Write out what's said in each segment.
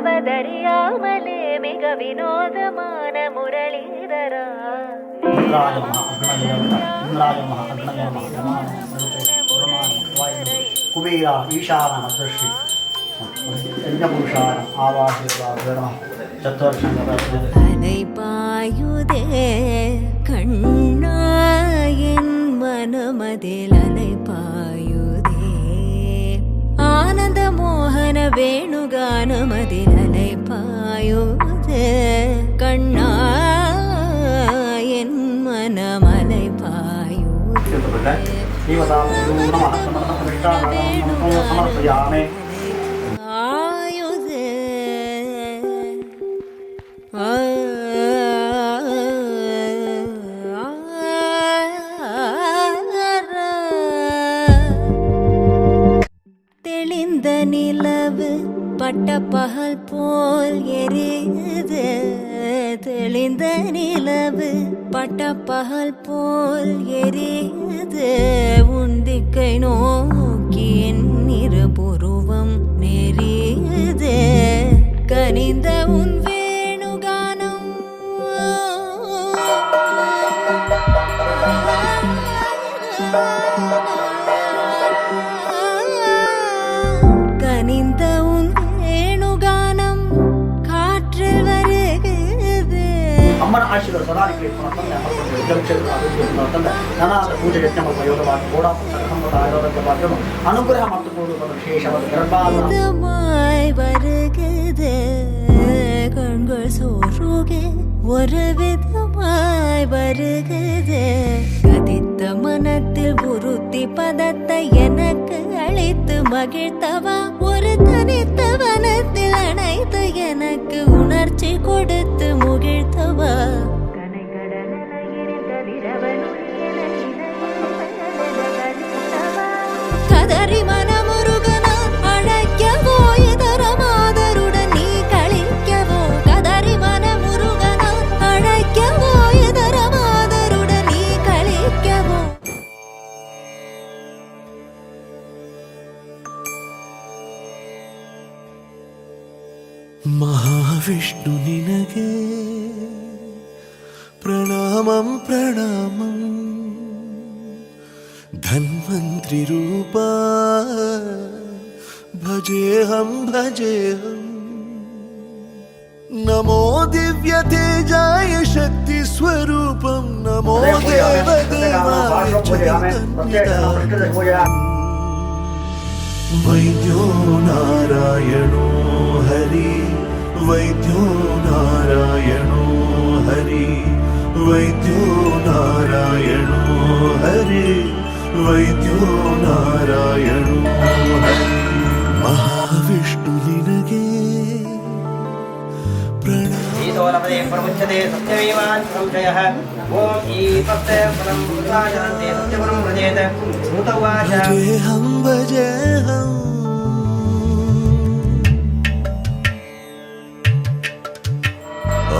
நேரமாவதறியாமலே மிக வினோதமான முரளிதர குபேர ஈசான மதர்ஷி யஜ்ஞபுருஷான ஆவாசிர்வாதன அலை பாயுதே கண்ணா என் மனமதில் அலை பாயுதே ஆனந்த மோகன வேணுகானமதில் அலை பாயுதே கண்ணா என் மனமலை பாயுதே समर्पयामि ஆயுதே தெளிந்த நிலவு பட்ட பகல் போல் எரியுது தெளிந்த நிலவு பட்ட பகல் போல் எரியுது உந்திக்கை நோக்கி என் இருபுருவம் நெறியுது கனிந்த உன் வேணுகானம் கனிந்த உன் வேணுகானம் காற்றில் வருகிறது ಅಮ್ಮನ ಆಶೀರ್ವಾದ ಸದಾ ನನಾದ ಪೂಜೆ ಯಜ್ಞ ಯೋಗವಾಗಿ ಗೋಡಾಪುರ ಆಯುರ್ವೇದವಾಗಿ ಅನುಗ್ರಹ ಮಾಡಿಕೊಳ್ಳುವ ವಿಶೇಷವಾದ இதமாய் வருகிறது கண்கள் சோறுகே ஒரு விதமாய் வருகிறது கதித்த மனத்தில் உறுத்தி பதத்தை எனக்கு அளித்து மகிழ்த்தவா ஒரு தனித்த வனத்தில் அணைத்து எனக்கு உணர்ச்சி கொடுத்து முகிழ்த்தவா கதறி மனமுருகனான் அழைக்கவோ இதர மாதருடன் நீ கழிக்கவோ கதறி மனமுருகனான் அழைக்கவோ இதர மாதருடன் நீ கழிக்கவோ ಮಹಾವಿಷ್ಣು ನಿನಗೆ ಪ್ರಣಾಮಂ ಪ್ರಣಾಮಂ ಧನ್ವಂತ್ರಿ ರೂಪ ಭಜೇಹಂ ಭಜೇಹಂ ನಮೋ ದಿವ್ಯ ತೇಜಾಯ ಶಕ್ತಿ ಸ್ವರೂಪಂ ನಮೋ ದೇವ ದೇವಾಯ ಚೈತನ್ಯದಾಯ ವೈದ್ಯೋ ನಾರಾಯಣೋ ಹರಿ ವೈದ್ಯೋ ನಾರಾಯಣೋ ಹರಿ ವೈದ್ಯೋ ನಾರಾಯಣೋ ಹರಿ ವೈದ್ಯೋ ನಾರಾಯಣೋ ಹರಿ ಮಹಾವಿಷ್ಣು ನಿನಗೆ ईशोरपदे प्रमुच्यते सत्यमेवान् संशयः ॐ ईतस्य फलं भूतायान्ते सत्यपरं व्रजेत भूत उवाच भजेऽहं भजेऽहम्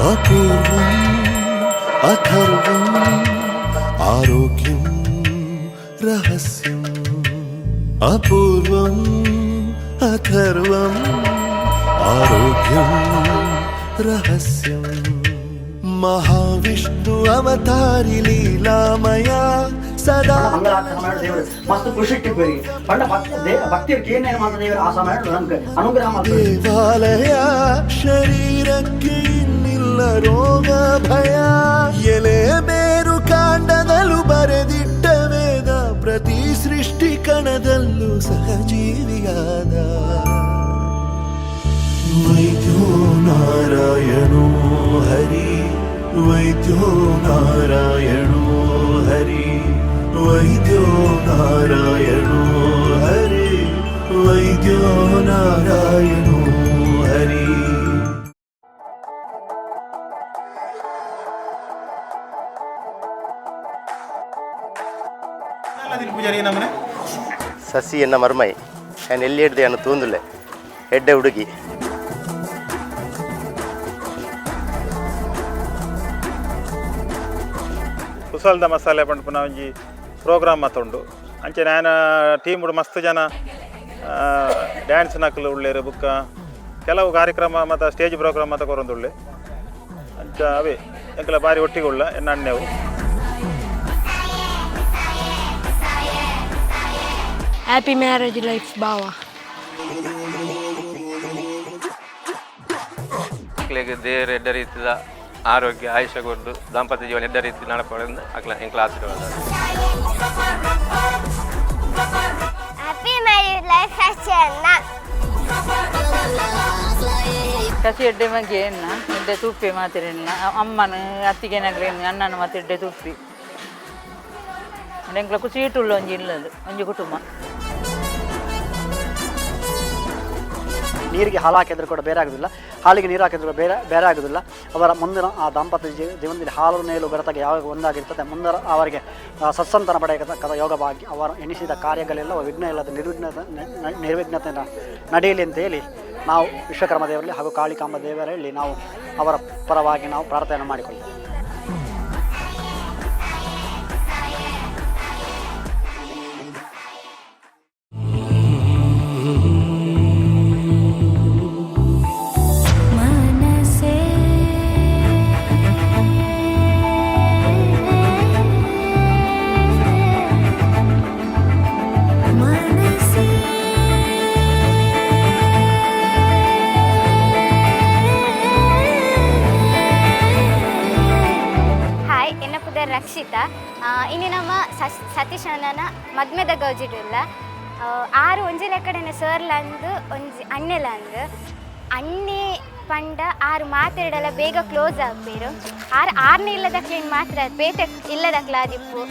अपूर्वम् अथर्वम् आरोग्यं रहस्यम् अपूर्वम् अथर्वम् आरोग्यम् रहस्यम् महाविष्णु अवतारि लीलामया सदा ಮಸ್ತ್ ಖುಷಿ ಇಟ್ಟಿದ್ದೀರಿ ಪಂಡ ಭಕ್ತಿಯರಿಗೆ ಏನೇನು ಮಾಡಿದ ದೇವರು ಆ ಸಮಯ ನಮ್ಗೆ ಅನುಗ್ರಹ ಮಾಡಿ ದೇವಾಲಯ ಶರೀರಕ್ಕೆ ಇನ್ನಿಲ್ಲ ರೋಗ ಭಯ ಎಲೆ ಬೇರು ಕಾಂಡದಲ್ಲೂ ಬರೆದಿಟ್ಟ ವೇದ ಪ್ರತಿ ಸೃಷ್ಟಿ ಕಣದಲ್ಲೂ ಸಹಜೀವಿಯಾದ ವೈದ್ಯೋ ನಾರಾಯಣೋ ಹರಿ ವೈದ್ಯೋ ನಾರಾಯಣೋ ಹರಿ ವೈದ್ಯೋ ನಾರಾಯಣೋ ಹರಿ ವೈದ್ಯೋ ನಾರಾಯಣೋ ಹರಿ ಸಸಿ ಎನ್ನ ಮರ್ಮೈ ನಾನು ಎಲ್ಲಿ ಹಿಡ್ದೆ ಅನ್ನು ತೂಂದುಲೆ ಎಡ್ಡೆ ಹುಡುಗಿ ಕುಸಲ್ದ ಮಸಾಲೆ ಪಂಡ್ಪುನ ಒಂಜಿ ಪ್ರೋಗ್ರಾಮ್ ಮಾತುಂಡು ಅಂಚೆ ನಾನು ಟೀಮ್ ಮಸ್ತ್ ಜನ ಡ್ಯಾನ್ಸ್ ನಕಲು ಉಳ್ಳೇರು ಬುಕ್ಕ ಕೆಲವು ಕಾರ್ಯಕ್ರಮ ಮತ್ತು ಸ್ಟೇಜ್ ಪ್ರೋಗ್ರಾಮ್ ಮತ್ತು ಕೊರೊಂದುಳ್ಳೆ ಅಂಚ ಅವೇ ಎಂಕಲ ಬಾರಿ ಒಟ್ಟಿಗೊಳ್ಳ ಎನ್ನ ಅಣ್ಣೆವು ಹ್ಯಾಪಿ ಮ್ಯಾರೇಜ್ ಲೈಫ್ ಬಾವ ಮಕ್ಕಳಿಗೆ ದೇವರು ಎಡ್ಡ ರೀತಿಯ ಆರೋಗ್ಯ ಆಯುಷ್ಯಗೊಂಡು ದಾಂಪತ್ಯ ಜೀವನ ಎಡ್ಡ ರೀತಿ ನಡ್ಕೊಳ್ಳೋದು ಎಂಕ್ಲ ಆಶೀರ್ವಾದ ಹ್ಯಾಪಿ ಮ್ಯಾರೇಜ್ ಲೈಫ್ ಕಸಿ ಎಡ್ಡೆ ಮಗ್ಗೆ ಎನ್ನ ಎಡ್ಡೆ ತುಪ್ಪಿ ಮಾತಿರಲಿಲ್ಲ ಅಮ್ಮನ ಅತ್ತಿಗೆನಾಗ್ಲಿ ಅಣ್ಣನ ಮತ್ತೆ ಎಡ್ಡೆ ತುಪ್ಪಿ ಎಂಕ್ಲ ಖುಷಿಟುಳ್ಳ ಒಂಜಿ ಇಲ್ಲದು ಒಂಜಿ ಕುಟುಂಬ ನೀರಿಗೆ ಹಾಲು ಹಾಕಿದ್ರು ಕೂಡ ಬೇರೆ ಆಗೋದಿಲ್ಲ, ಹಾಲಿಗೆ ನೀರು ಹಾಕಿದ್ರು ಕೂಡ ಬೇರೆ ಆಗೋದಿಲ್ಲ. ಅವರ ಮುಂದಿನ ಆ ದಾಂಪತ್ಯ ಜೀವನದಲ್ಲಿ ಹಾಲು ನೇಲು ಬೆರೆತಾಗ ಯಾವಾಗ ಒಂದಾಗಿರ್ತದೆ ಮುಂದೆ ಅವರಿಗೆ ಸತ್ಸಂತಾನ ಪಡೆಯತಕ್ಕಂಥ ಯೋಗವಾಗಿ ಅವರು ಎಣಿಸಿದ ಕಾರ್ಯಗಳೆಲ್ಲ ವಿಘ್ನ ಇಲ್ಲದ ನಿರ್ವಿಘ್ನತೆಯನ್ನು ನಡೆಯಲಿ ಅಂತ ಹೇಳಿ ನಾವು ವಿಶ್ವಕರ್ಮ ದೇವರಲ್ಲಿ ಹಾಗೂ ಕಾಳಿಕಾಂಬ ದೇವರಲ್ಲಿ ನಾವು ಅವರ ಪರವಾಗಿ ನಾವು ಪ್ರಾರ್ಥನೆ ಮಾಡಿಕೊಳ್ಳುತ್ತೇವೆ. ರಕ್ಷಿತಾ ಇನ್ನು ನಮ್ಮ ಸತೀಶ್ ಅಣ್ಣನ ಮದ್ಮೆದ ಗೌಜಿಡಿಲ್ಲ ಆರು ಒಂಜಿಲ ಕಡೆನ ಸರ್ಲಂದು ಒಂಜಿ ಅಣ್ಣೆಲಂದು ಅಣ್ಣೆ ಪಂಡ ಆರು ಮಾತಾಡಲ್ಲ ಬೇಗ ಕ್ಲೋಸ್ ಆಗ್ಬೇರು ಆರನೇ ಇಲ್ಲದಕ್ಲೆ ಮಾತ್ರ ಬೇತೆ ಇಲ್ಲದಕ್ಲ ಆದಿಪ್ಪು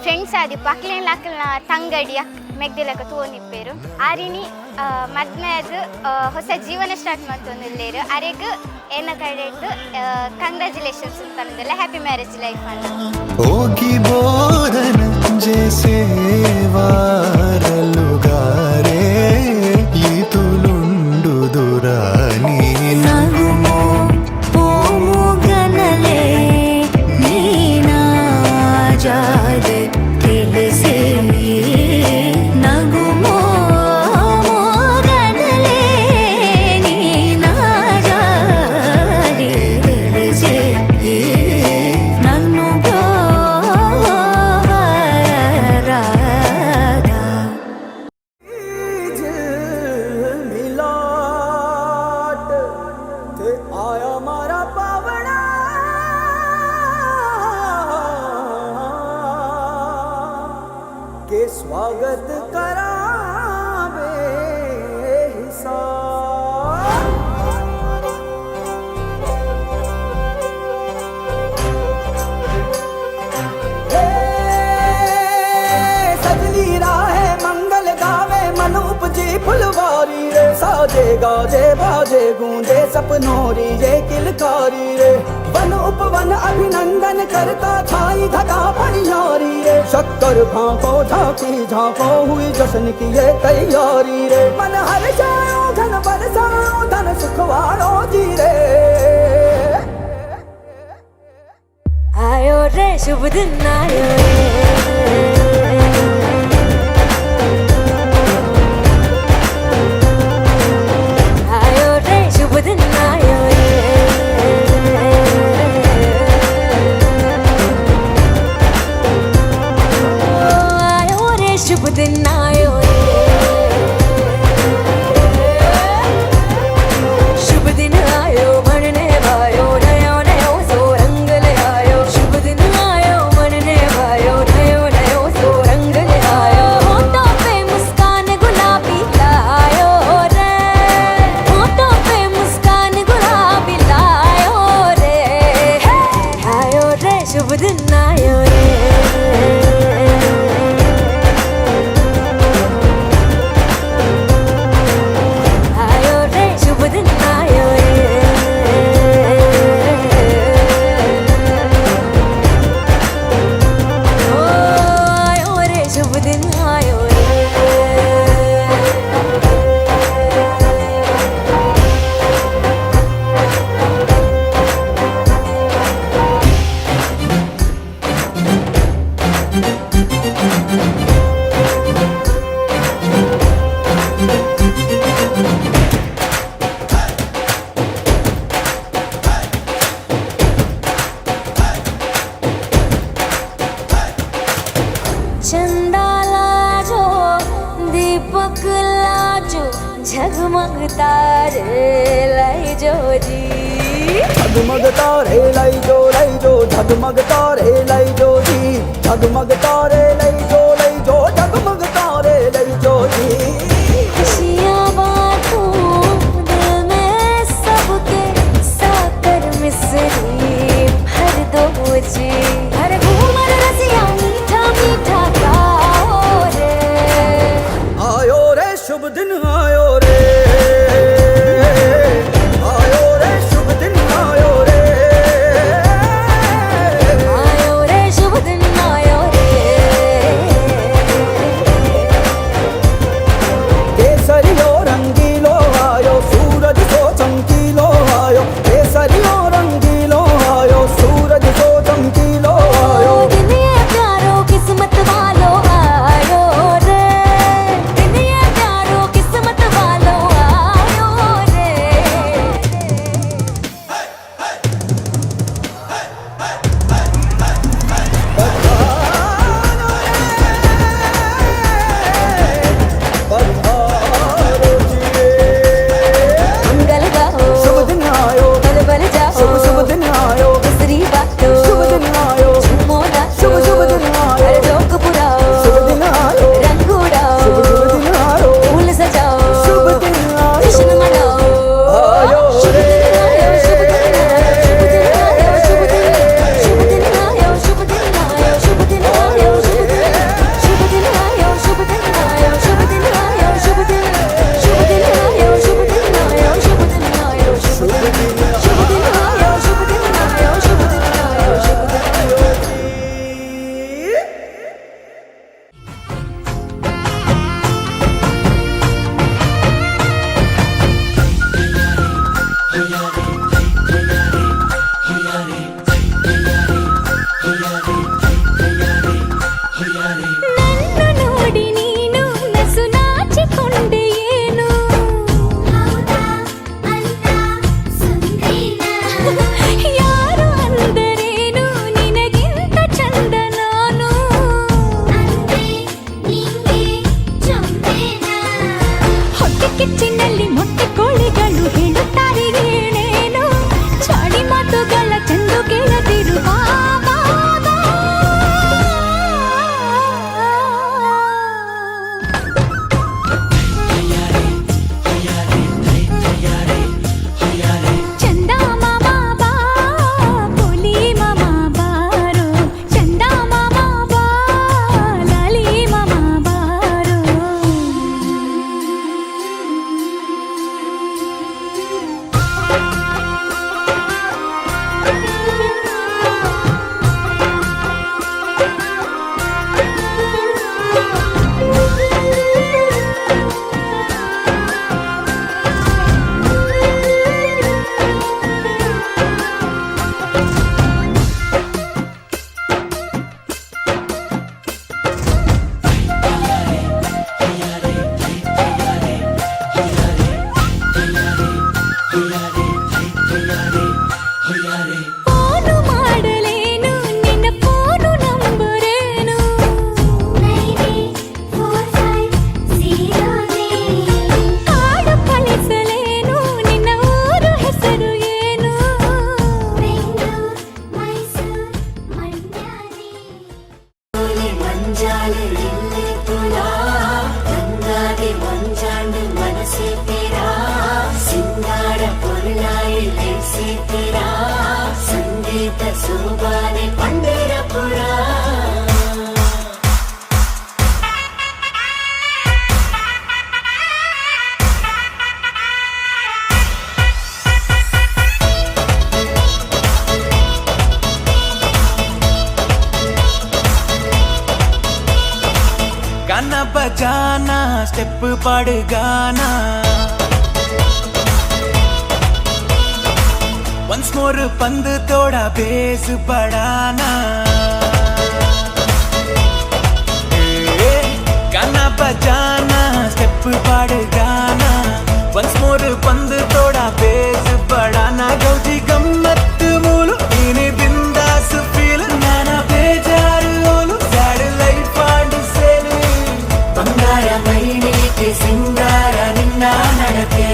ಫ್ರೆಂಡ್ಸ್ ಆದಿಪ್ಪು ಅಕ್ಲೇನ್ ಅಕ್ಲ ತಂಗಡಿ ಮೆಗ್ದಿಲಕ ತೋನಿಪ್ಪೇರು ಆರಿನಿ ಮದ್ಮೆದು ಹೊಸ ಜೀವನ ಸ್ಟಾರ್ಟ್ ಮಾಡ್ತೊಂದಿಲ್ಲೇರು ಅರೆಗ್ ಏನ ಕಡೆಟ್ಟು ಕಂಗ್ರ್ಯಾಚುಲೇಷನ್ಸ್ ಅಂತಂದಲ್ಲ ಹ್ಯಾಪಿ ಮ್ಯಾರೇಜ್ ಲೈಫ್ ಅಂತ ಹೋಗಿ ಬೋರನ ಜೇಸೆ ವಾರಲುಗಾರೆ ಈತುಲುಂಡು ದುರಾನಿ ನಗುಮೋ ಪೋಮುಗನಲೆ ನೀನಾಜಾದೆ ತಿಳಿಸಿ ನಗುಮೋ ಮೋಗನಲೆ ನೀನಾಜಾದೆ ತಿಳಿಸಿ ನನ್ನು स्वागत करावे सजली राहे मंगल गावे मन उपजी फुलवारी रे साजे गाजे बाजे गूंजे सपनोरी ये किलकारी रे वन उपवन अभिनंदन करता छाई धगा पनियारी रे शक्कर भांको झांकी झांको हुई जश्न की ये तैयारी रे मन हर जाओ धन बरसाओ धन सुखवाड़ो जी रे आयो रे शुभ दिन आयो रे शुभ दिन आयो शुभ दिन आयो शुभ दिन आयो मनने भायो नयो नयो सो रंग ले आयो शुभ दिन आयो मनने भायो जगमग तारे लाई जो जी जगमग तारे लाई जो जगमग तारे लाई जो जी जगमग तारे लाई जो जगमग तारे लाई जो जी खुशियाँ बांटूं दिल में सबके साकर मिसरी भर दो मुझे हर घूमर रसिया मीठा मीठा गाओ रे आयो रे शुभ दिन आयो रे आयो रे शुभ दिन आयो रे आयो रे शुभ दिन आयो रे केसरियो रंगीलो आयो सूरज सो चमकीलो आयो केसरियो रंगीलो आयो सूरज सो चमकीलो आयो दुनिया प्यारो किस्मत वालो आयो रे दुनिया प्यारो किस्मत वालो आयो रे पधारो जिए मंगल गाओ शुभ दिन आयो बल बल जाओ शुभ दिन आयो दूसरी बातों शुभ दिन आयो झूमो नाचो शुभ दिन आयो हर जोक पुराओ शुभ दिन आयो रंग उड़ाओ शुभ दिन आयो फूल सजाओ शुभ दिन आयो जश्न मनाओ आयो शुभ रे दिन आयो शुभ दिन आयो शुभ दिन आयो शुभ दिन आयो शुभ दिन आयो शुभ दिन आयो शुभ दिन आयो शुभ दिन आयो शुभ दिन आयो शुभ दिन आयो शुभ दिन आयो शुभ दिन आयो शुभ दिन आयो शुभ दिन आयो शुभ दिन आयो शुभ दिन आयो शुभ दिन ನನ್ನು ನೋಡಿ ನೀನು ನಸು ನಾಚಿಕೊಂಡೆ ಏನು ಯಾರು ಅಂದರೇನು ನಿನಗಿಂತ ಚಂದ ನಾನು ಹೊಟ್ಟೆ ಕಿಚ್ಚಿನಲ್ಲಿ ಮೊಟ್ಟೆ ಕೋಳಿಗಳು ಹೇಳುತ್ತಾರೆ ಏನೇನು ಚಾಡಿ ಮಾತುಗಳ ಚೆಂದು ಕೇಳದಿರು ಬಾ, ಬಾ, ಬಾ. ಚಂದ ಮಾಮ ಬಾ ಪುಲಿ ಮಾಮ ಬಾರೋ ಚಂದ ಮಾಮ ಬಾ ಲಾಲಿ ಮಾಮ ಬಾರೋ ಫೋನು ಮಾಡಲೇನು ನಿನ್ನ ಫೋನು ನಂಬರೇನು ಕಾಡು ಕಳಿಸಲೇನು ನಿನ್ನ ಊರು ಹೆಸರು ಏನು गाना बजाना स्टेप पड़ गाना वंस मोर पंद थोड़ा बेस बढ़ाना गाना बजाना स्टेप पड़ गाना वंस मोर पंद थोड़ा बेस बढ़ाना गौजी गम्मत मूलू इने बिंदास फील नाना बेजारू ओलू सैड लाइफ आंड सेल ಬಂಗಾರ ಮೈನಿಗೆ ಸಿಂಗಾರ ನಿನ್ನ ನಡತೆ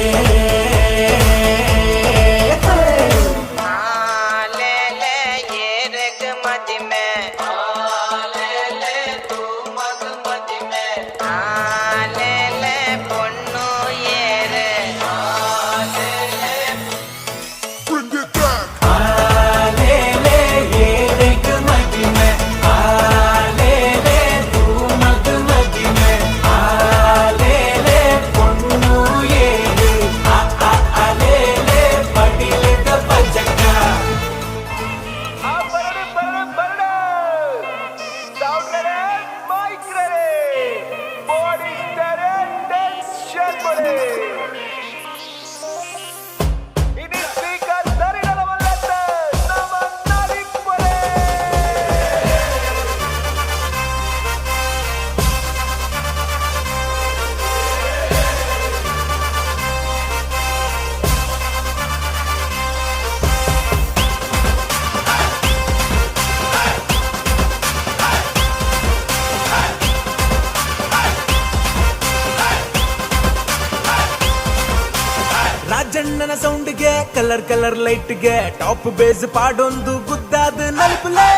ರಾಜಣ್ಣನ ಸೌಂಡ್ಗೆ ಕಲರ್ ಕಲರ್ ಲೈಟ್ಗೆ ಟಾಪ್ ಬೇಸ್ ಪಾಡೊಂದು ಗುದ್ದಾದ ನಲ್ಪುಲೆ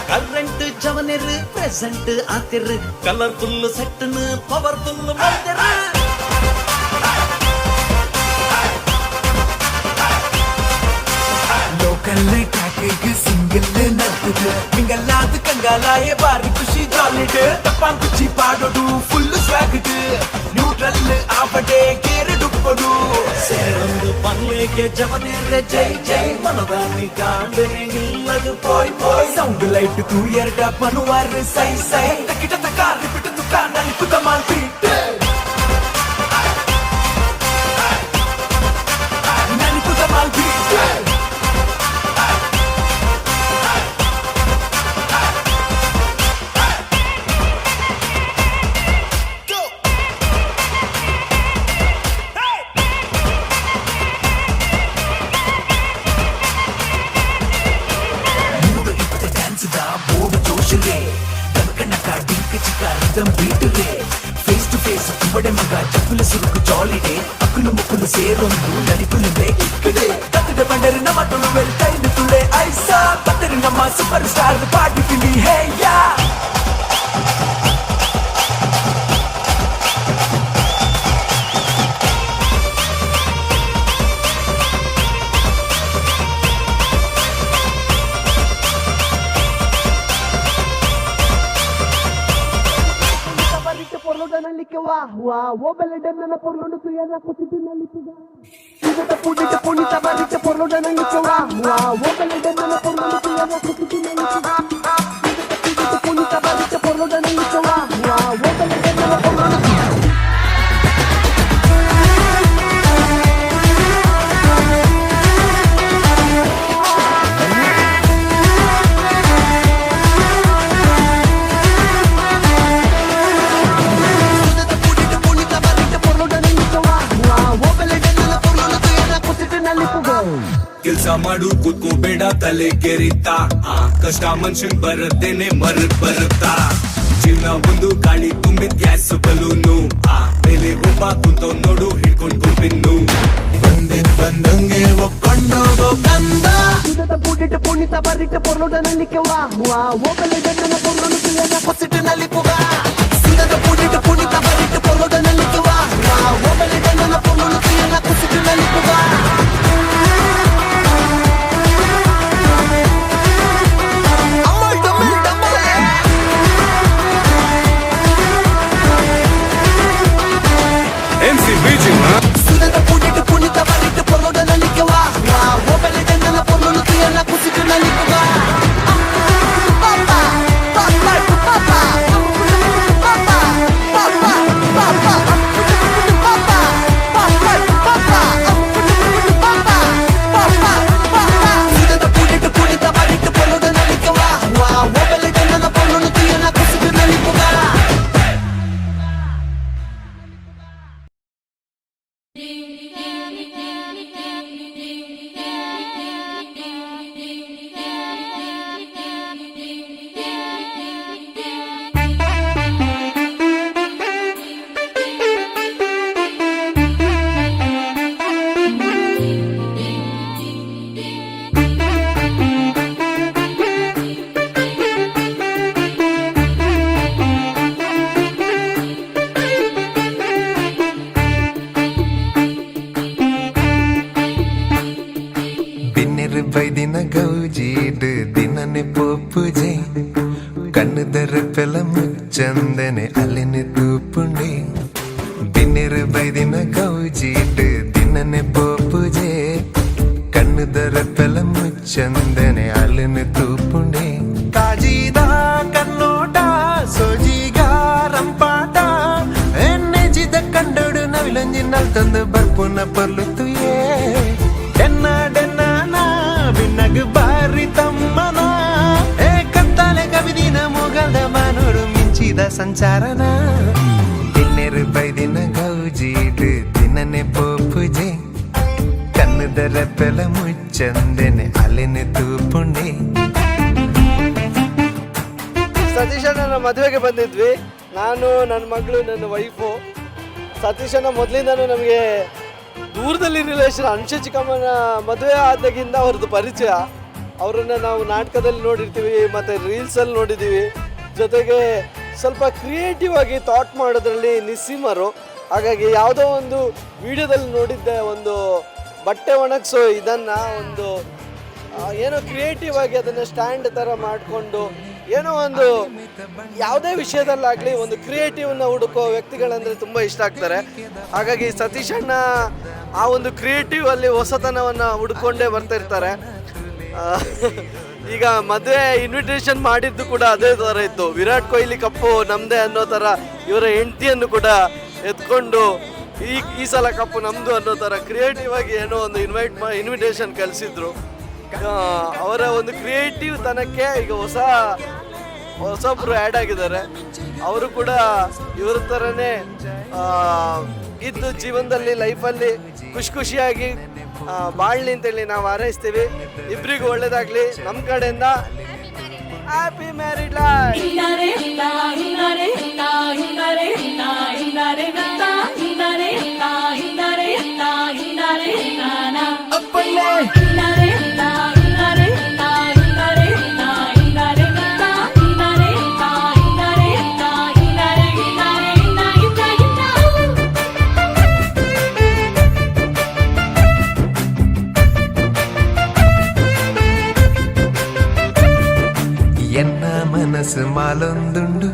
ಕರೆಂಟ್ ಜವನಿರ್ ಪ್ರೆಸೆಂಟ್ ಆತಿರ್ ಕಲರ್ಫುಲ್ ಸೆಟ್ನ ಪವರ್ಫುಲ್ ಮಾಡ್ತಿರ लोकल ट्रैक सिंगल नर्तक मिंगलाद कंगालाए बारी खुशी जॉलिड तप्पा कुची पाडोडू फुल स्वैग न्यूट्रल आवडे गेर डुप्पडू सेरंदु पन्नेगे जवनेरे जय जय मनदानी कांडने निल्लदु पोय पोय साउंड लाइट तू एरड पनुवार सೈ ಸೈ तकिट तका रिपीट तुका नलिपुद माल बीट नलिपुद माल बीट ఫేస్ టు ఫేస్ ఇవ్వడే మగ చెప్పుల సురుకు జాలిడే అక్కులు ముక్కులు సేరొందు నడిపులుందే ఇక్కడే కత్తిడ బండరిన మటులు వెళ్తాయి తులే ఐసా కత్తరినమ్మ సూపర్ స్టార్ పాటి పిలి హే యా वो बेलडे नन पोर्लोंडु तुयना कुतिदिनली तुगा इदत पुडित पुनिता बारित पोर्लोंडु निकवा वो बेलडे नन पोर्लोंडु तुयना कुतिदिनली तुगा इदत पुडित पुनिता बारित पोर्लोंडु निकवा वो बेलडे नन पोर्लोंडु ಕೆಲಸ ಮಾಡು ಕೂತ್ಕೋಬೇಡ ತಲೆ ಕೆರಿತಾ ಕಷ್ಟ ಮನುಷ್ಯನ್ ಬರದೇನೆ ಬರುತ್ತಾ ಜೀವನ ಒಂದು ಗಾಳಿ ತುಂಬಿದ ಗ್ಯಾಸ್ ಬಲೂನು ಮೇಲೆ ಒಬ್ಬ ಕುಂತವ್ ನೋಡು ಹಿಡ್ಕೊಂಡ್ ಗುಂಪಿನ್ನು ಬಂದಂಗೆ ಒಪ್ಕೊಂಡೋಗೋ ಕಂದ ಪುಡಿಟ್ ಪುಣಿತ ಬರಿಟ್ ಪೊರ್ಲೋಡನಲ್ಲಿ ಕೆವಾ ಓಬಲೆಡೆ ನನ್ನ ಪೊರ್ಲೋಡು ತುಯನ ಪೊಸಿಟಿನಲ್ಲಿ ಪುಗ ಸಿಂಗದ ಪುಡಿಟ್ ಪುಣಿತ ಬರಿಟ್ ಪೊರ್ಲೋಡನಲ್ಲಿ ಕೆವಾ ಓಬಲೆಡೆ ನನ್ನ ಪೊರ್ಲೋಡು ತುಯನ ಪೊಸಿಟಿನಲ್ಲಿ ಪುಗ ಬೈದಿನ ಗೌಜೀಡು ದಿನನೆ ಪೋಪುಜೆ ಕಣ್ಣುದರ ಪೆಲ ಮುಚ್ಚಂದನೆ ಅಲ್ಲಿನ ತೂಪುಂಡೆ ಬಿನ್ನೆರು ಬೈದಿನ ಗೌಜೀಡು ದಿನನೆ ಪೋಪುಜೆ ಕಣ್ಣುದರ ಪೆಲ ಮುಚ್ಚಂದನೆ ಅಲ್ಲಿನ ತೂಪುಂಡೆ ಕಾಜಿದ ಕನ್ನೋಟ ಸೋಜಿಗ ರಂಪಾಟ ಎನ್ನೆಜಿದ ಕಂಡೋಡು ನವಿಲೊಂಜಿನಲ್ ತಂದು ಬರ್ಪುನ ಪರ್ಲುತ್ತುಯೇ ಬಿನ್ನಗು ಬಾರಿ ತಮ್ಮನ ಕತ್ತಲೆ ಕವಿದಿನ ಮುಗದ ಮನೋಡು ಮಿಂಚಿದ ಸಂಚಾರನ ಬಿನ್ನೆರು ಬೈದಿನ ಗೌಜೀಡು ದಿನನೆ ಪೋಪುಜೆ ಕಣ್ಣುದರ ಪೆಲ ಮುಚ್ಚಂದೆನೆ ಅಲ್ಲಿನ ತೂಪುಂಡೆ ಸತೀಶ್ ಅಣ್ಣನ ಮದುವೆಗೆ ಬಂದಿದ್ವಿ. ನಾನು, ನನ್ನ ಮಗಳು, ನನ್ನ ವೈಫು. ಸತೀಶನ ಮೊದಲಿಂದನೂ ನಮಗೆ ದೂರದಲ್ಲಿ ರಿಲೇಷನ್. ಅನುಷ ಚಿಕ್ಕಮ್ಮನ ಮದುವೆ ಆದಾಗಿಂದ ಅವ್ರದ್ದು ಪರಿಚಯ. ಅವರನ್ನು ನಾವು ನಾಟಕದಲ್ಲಿ ನೋಡಿರ್ತೀವಿ ಮತ್ತು ರೀಲ್ಸಲ್ಲಿ ನೋಡಿದ್ದೀವಿ. ಜೊತೆಗೆ ಸ್ವಲ್ಪ ಕ್ರಿಯೇಟಿವ್ ಆಗಿ ಥಾಟ್ ಮಾಡೋದ್ರಲ್ಲಿ ನಿಸ್ಸೀಮರು. ಹಾಗಾಗಿ ಯಾವುದೋ ಒಂದು ವಿಡಿಯೋದಲ್ಲಿ ನೋಡಿದ್ದೆ, ಒಂದು ಬಟ್ಟೆ ಒಣಗಿಸೋ ಇದನ್ನು ಒಂದು ಏನೋ ಕ್ರಿಯೇಟಿವ್ ಆಗಿ ಅದನ್ನು ಸ್ಟ್ಯಾಂಡ್ ಥರ ಮಾಡಿಕೊಂಡು ಏನೋ ಒಂದು ಯಾವುದೇ ವಿಷಯದಲ್ಲಾಗಲಿ ಒಂದು ಕ್ರಿಯೇಟಿವ್ನ ಹುಡುಕೋ ವ್ಯಕ್ತಿಗಳಂದರೆ ತುಂಬ ಇಷ್ಟ ಆಗ್ತಾರೆ. ಹಾಗಾಗಿ ಸತೀಶ್ ಅಣ್ಣ ಆ ಒಂದು ಕ್ರಿಯೇಟಿವ್ ಅಲ್ಲಿ ಹೊಸತನವನ್ನು ಹುಡ್ಕೊಂಡೇ ಬರ್ತಾ ಇರ್ತಾರೆ. ಈಗ ಮದುವೆ ಇನ್ವಿಟೇಷನ್ ಮಾಡಿದ್ದು ಕೂಡ ಅದೇ ಥರ ಇತ್ತು. ವಿರಾಟ್ ಕೊಹ್ಲಿ ಕಪ್ಪು ನಮ್ಮದೇ ಅನ್ನೋ ಥರ ಇವರ ಹೆಂಡತಿಯನ್ನು ಕೂಡ ಎತ್ಕೊಂಡು ಈ ಸಲ ಕಪ್ಪು ನಮ್ಮದು ಅನ್ನೋ ಥರ ಕ್ರಿಯೇಟಿವ್ ಆಗಿ ಏನೋ ಒಂದು ಇನ್ವಿಟೇಷನ್ ಕಳಿಸಿದ್ರು. ಅವರ ಒಂದು ಕ್ರಿಯೇಟಿವ್ ತನಕ್ಕೆ ಈಗ ಹೊಸೊಬ್ಬರು ಆ್ಯಡ್ ಆಗಿದ್ದಾರೆ. ಅವರು ಕೂಡ ಇವ್ರ ಥರನೇ ಇದ್ದು ಜೀವನದಲ್ಲಿ ಲೈಫಲ್ಲಿ ಖುಷಿಯಾಗಿ ಬಾಳ್ಲಿ ಅಂತೇಳಿ ನಾವು ಹಾರೈಸ್ತೀವಿ. ಇಬ್ಬರಿಗೂ ಒಳ್ಳೇದಾಗಲಿ ನಮ್ಮ ಕಡೆಯಿಂದ. ಹ್ಯಾಪಿ ಮ್ಯಾರಿಡ್ என்ன மனசு மாலொந்துண்டு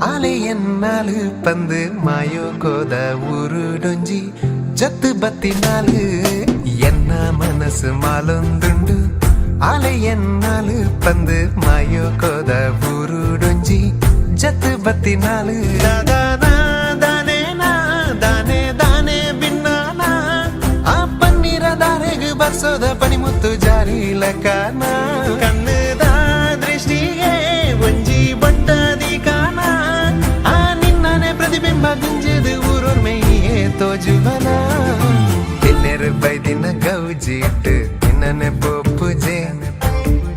அலை என்னாலு பந்து மாயோ கோத உருடொஞ்சி ஜத்து பத்தி நாலு. என்ன மனசு மாலொந்துண்டு அலை என்னாலு பந்து மாயோ கோத உருடொஞ்சி ஜத்து பத்தி நாலு. தானே தானே தானே ಬಿನ್ನಾನಾ ಆ ಪನ್ನೀರ ದಾರೆಗೆ ಬರ್ಸೋದ ಪಣಿಮುತ್ತು ಜಾರಿ ಲಕಾನ ಕಣ್ಣದ ದೃಷ್ಟಿಗೆ ಒಂಜಿ ಬಟ್ಟದಿ ಕಾನ ಆ ನಿನ್ನನೆ ಪ್ರತಿಬಿಂಬ ಗುಂಜದು ಊರೊರ್ಮೆಯೇ ತೋಜುವನ. ಎಲ್ಲೆರು ಬೈದಿನ ಗೌಜಿಟ್ಟು ನಿನ್ನನೆ ಪೋಪುಜೆ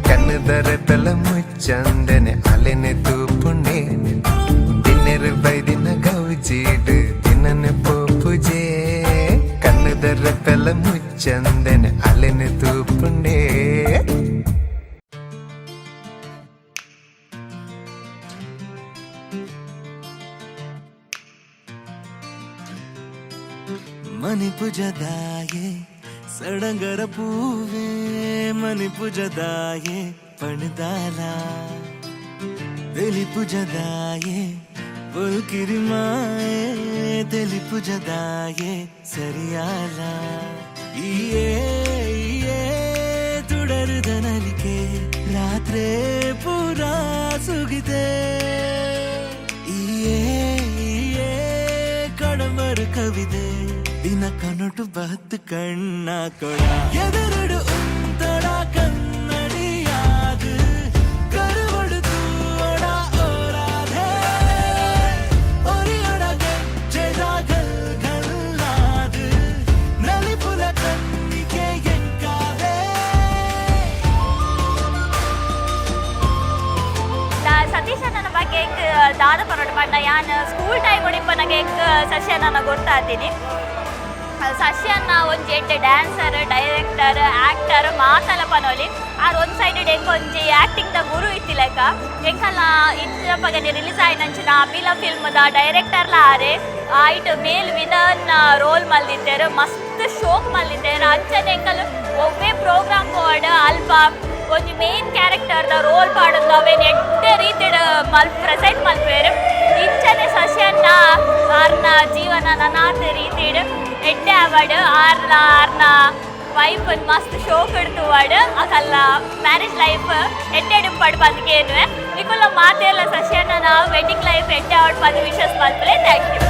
ಕಣ್ಣದರ ತಲ ಮುಚ್ಚಂದನೆ ಅಲೆನೆ ತೂಪುಂಡೆ. ದಿನ್ನೆರು ಬೈದಿನ ಗೌಜಿಟ್ಟು ನಿನ್ನನೆ ಪೋಪುಜೆ ಕಣ್ಣದರ ತಲ ಮುಚ್ಚಂದನೆ ಅಲೆನೆ ತೂಪುಂಡೆ. ಮಣಿಪುಜದಾಯೆ ಸಡಂಗರ ಪೂವೆ ಮಣಿಪುಜದಾಯೆ ಪಣದಾಲ ತೆಲಿಪುಜದಾಯೆ ಬೊಲ್ಕಿರಿಮಾಯೆ ತೆಲಿಪುಜದಾಯೆ ಸರಿಯಾಲ ಈಯೇ ತುಡರುದ ನಲಿಕೆ ರಾತ್ರಿ ಪೂರ ಸುಗಿದೆ. ಈಯೇ ಕಡಮರು ಕವಿದೆ ದಿನ ಕನೊಟು ಬಹತ್ತು ಕಣ್ಣ ಕೊಡ ಎದುರುಡು ಉಂತಡ ಕನ್ನಡಿಯಾದು ಕರುವಡುತು ಒಡ ಓರಾಧೆ ಒರಿಯೊಡಗೆ ಜೆದಾಗಲ್ ಗಲ್ಲಾದು ನಲಿಪುಲ ಕಣ್ಣಿಗೆ ಎಂಕಾದೆ. ಸತೀಶ್ ನನ್ನ ಬಗ್ಗೆ ದಾದ ಪರೋಟ ಪಂಡ ಯಾನ್ ಸ್ಕೂಲ್ ಟೈಮ್ ಉಡಿಪನಗೆ ಸಸ್ಯನ ಗೊತ್ತಾತೀನಿ. ಸಸ್ಯನ ಒಂಜಿ ಎಡ್ಡೆ ಡ್ಯಾನ್ಸರ್, ಡೈರೆಕ್ಟರ್, ಆಕ್ಟರ್ ಮಾತಲ ಪನೋಲಿ ಆರ್ ಒಂದು ಸೈಡೆಡ್ ಎಂಕ್ ಒಂಜಿ ಆಕ್ಟಿಂಗ್ ದ ಗುರು ಇತ್ತಿಲೆಕ್ಕ ಎಂಕಲ್ಲ ಇಂಚ ಪಗನೆ ರಿಲೀಸ್ ಆಯ್ನಂಚಿನ ಅಬಿಲ ಫಿಲ್ಮ್ದ ಡೈರೆಕ್ಟರ್ಲ ಆರೆ ಆಯ್ಟ್ ಮೇಲ್ ವಿಲನ್ ರೋಲ್ ಮಲ್ದಿದ್ದೇರು ಮಸ್ತ್ ಶೋಕ್ ಮಲ್ದಿದ್ದೇರು. ಅಂಚನೆ ಎಂಕಲ್ ಒವ್ವೇ ಪ್ರೋಗ್ರಾಮ್ ಬೋರ್ಡ್ ಅಲ್ಪ ಒಂಜಿ ಮೇನ್ ಕ್ಯಾರೆಕ್ಟರ್ದ ರೋಲ್ ಪಾಡೋದು ಅವೇನು ಎಡ್ಡೆ ರೀತಿಡ್ ಪ್ರೆಸೆಂಟ್ ಮಲ್ಪೇರು. ಇಂಚನೆ ಸಸ್ಯನ್ನ ಆರ್ನ ಜೀವನ ನಾತ್ ರೀತಿಡ್ ಎಡ್ಡೆ ಅವಡ್ ಆರ್ನ ವೈಫ್ ಮಸ್ತ್ ಶೋ ಕಡ್ತುವಾಡ್ ಅಕಲ್ಲ ಮ್ಯಾರೇಜ್ ಲೈಫ್ ಎಡ್ಡೆಡು ಪಡ್ ಬಂದ್ಕೇನು ನಿಕುಲ್ಲ ಮಾತೆಲ್ಲ ಸಸ್ಯನ ವೆಡ್ಡಿಂಗ್ ಲೈಫ್ ಎಡ್ಡೆ ಅವಡ್ ಪದ ವಿಶಸ್ ಮಲ್ಪಲೆ. Thank you.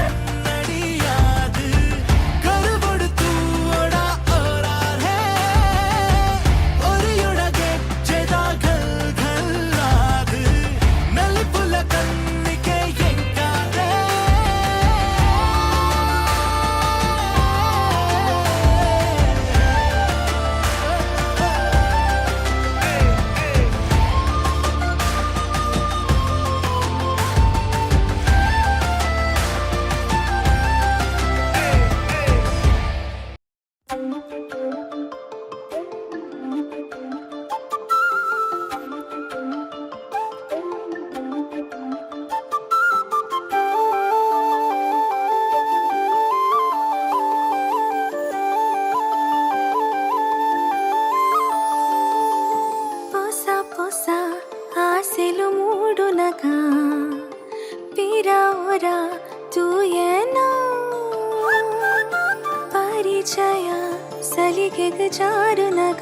ಸಲಿಗೆಗೆ ಜಾರುನಗ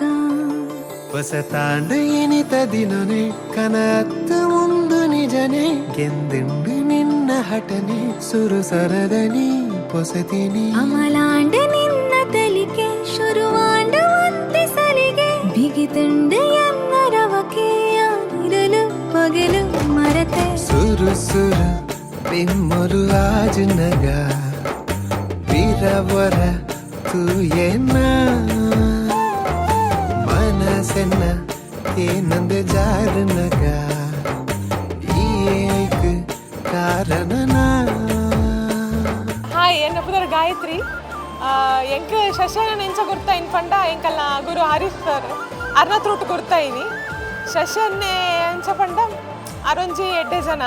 ಹೊಸತಾಂಡ ಎನಿತದಿನೊನೆ ಕನತ್ತ ಮುಂದು ನಿಜನೆ ಗೆಂದಿಂಡು ನಿನ್ನ ಹಟನೆ ಸುರುಸರದನಿ ಪೊಸತಿನಿ ಅಮಲಾಂಡ ನಿನ್ನ ತಲಿಕೆ ಶುರುವಾಂಡ ಒಂತೆ ಸಲಿಗೆ ಬಿಗಿತುಂಡು ಎನ್ನರವಕೆಯ ಇರಲು ಪಗಲು ಮರತೆ ಸುರು ಸುರು ಬಿಮ್ಮರು ಆಜನಗ ವಿರವರ ತೂಯೇನ ಮನಸ್ಸನ್ನ ಏನಂದ ಜಾರನಗ ಈಕ್ ಕಾರಣನಾ. ಹಾಯ್ ಎನ್ನ ಪುದರ್ ಗಾಯತ್ರಿ ಎಂಕ್ ಶಶನ ನೆಂಚ ಗುರ್ತ ಇನ್ ಪಂಡ ಎಂಕಲ್ನ ಗುರು ಹರೀಶ್ ಸರ್ ಅರ್ನ ತ್ರೂಟ್ ಗುರ್ತ ಇನಿ ಶಶನ್ನೇ ಎಂಚ ಪಂಡ ಅರೊಂಜಿ ಎಡ್ಡೆ ಜನ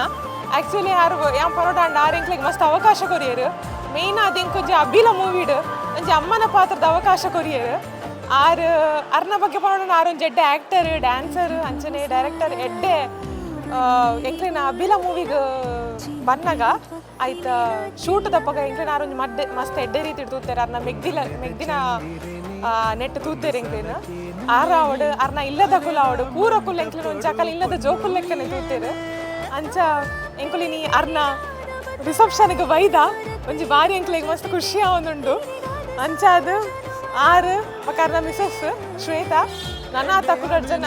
ಆ್ಯಕ್ಚುಲಿ ಯಾರು ಯಾನ್ ಪರೋಟಾಂಡ ಆರು ಎಂಕ್ಲಿಗೆ ಮಸ್ತ್ ಅವಕಾಶ ಕೊರಿಯರು ಮೇಯ್ನ್ ಅದು ಎಂಕೊಂಜಿ ಅಬ್ಬಿಲ ಮೂವಿಡ್ ಒಂಜಿ ಅಮ್ಮನ ಪಾತ್ರದ ಅವಕಾಶ ಕೊರಿಯರು ಆರು ಅರ್ನ ಬಗ್ಗೆ ಪರೋಡ ಆರೊಂಜಿ ಎಡ್ಡೆ ಆ್ಯಕ್ಟರ್ ಡ್ಯಾನ್ಸರ್ ಅಂಚನೆ ಡೈರೆಕ್ಟರ್ ಎಡ್ಡೆ ಎಂಕ್ಲಿನ ಅಬ್ಬಿಲ ಮೂವಿಗೆ ಬನ್ನಾಗ ಆಯ್ತು ಶೂಟ್ ದಪ್ಪಗ ಎಂಕ್ಲಿನ ಆರೊಂಜಿ ಮಸ್ತ್ ಎಡ್ಡೆ ರೀತಿ ತೂತಾರೆ ಅರ್ನ ಮೆಗ್ದಿನ ನೆಟ್ ತೂತೇರು ಎಂಕ್ಲಿನ ಆರ ಅವಡು ಅರ್ನ ಇಲ್ಲದ ಕುಲ ಅವಡು ಪೂರ ಕುಲ್ಲ ಎಂಕ್ಲಿನ ಒಂಜಿ ಅಕಲ ಇಲ್ಲದ ಜೋಕುಲ್ ಲೆಕ್ಕನೆ ತೂತೇರು ಅಂಚ ಎಂಕುಲಿನಿ ಅರ್ನ ರಿಸೆಪ್ಷನ್ಗೆ ಬೈದ ಒಂಜಿ ಬಾರಿ ಎಂಕ್ಲಿಗೆ ಮಸ್ತ್ ಖುಷಿ ಆವೊಂದುಂಡು ಅಂಚ ಅದು ಆರು ಪಕ್ಕರ್ನ ಮಿಸಸ್ ಶ್ವೇತಾ ನನ್ನ ತಕ್ಕುಲರ್ ಜನ